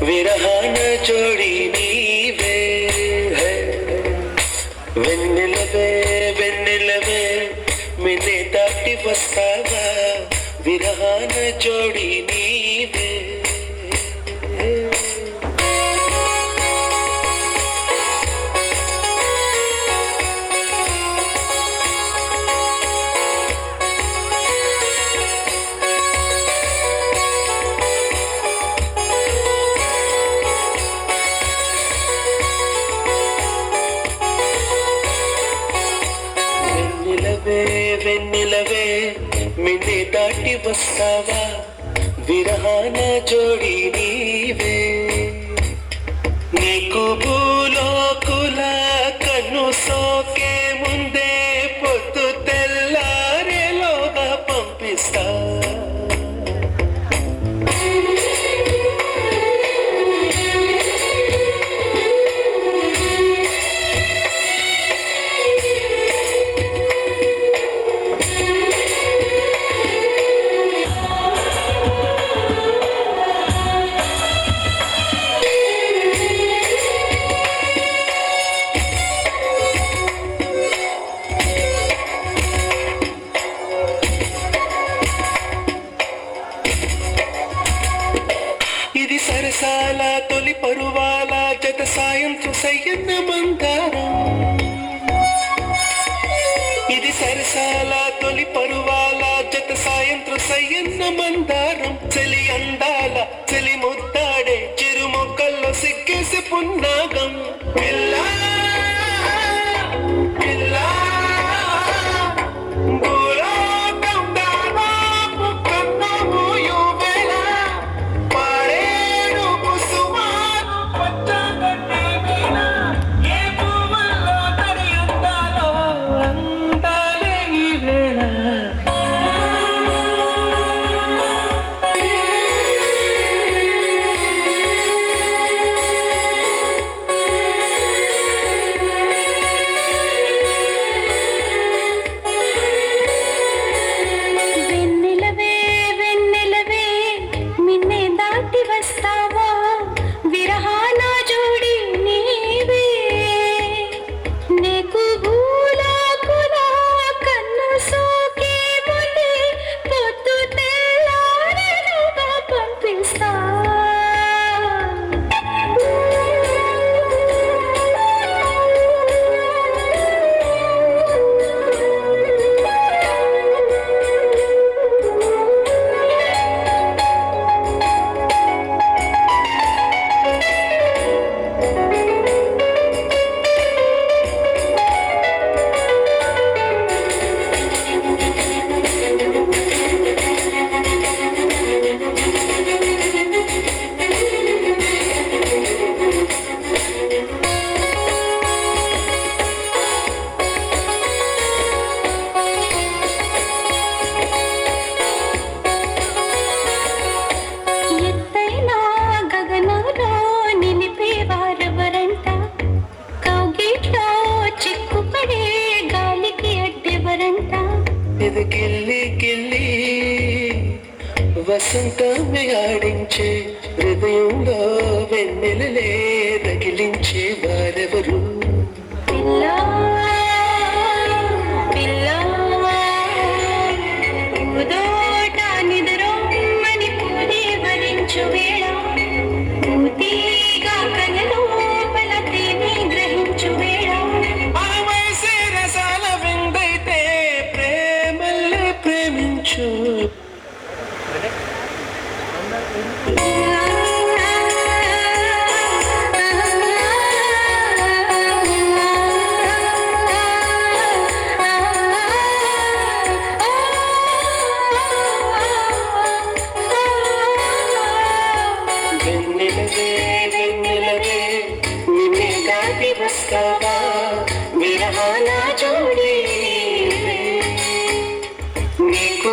విరహాన జోడి నీవే వెన్నెలవే వెన్నెలవే మిన్నే దాటి వస్తావా విరహాన జోడి నీవే వెన్నెలవే మిన్నే దాటి వస్తావా విరహాన జోడి నీవే నీకు భూలోకుల కన్ను సోకే ముందే పొద్దు తెల్లారేలోగా పంపిస్తా ఇది సరసాల తొలి పరువాల జత సాయంత్రం సయ్యన్న మందారం ఇది సరసాల తొలి పరువాల జత సాయంత్రం సయ్యన్న మందారం చలి అందాల చలి ముద్దాడే చిరు మొక్కల్లో సిగ్గేసి పున్నాగం పిల్లా పిల్లా ఇది గిల్లి గిల్లి వసంతమే ఆడించే హృదయంలో వెన్నెలలే రగిలించే వారెవరు పిల్లా పిల్లా ఉదోట నిద్రొమ్మని పూరి వరించు వేళ పూతిగా కలలోపల తేని గ్రహించు వేళ ఆవైసే రసాల విందైతే ప్రేమల్లే ప్రేమించు విరహాన జోడి నీకు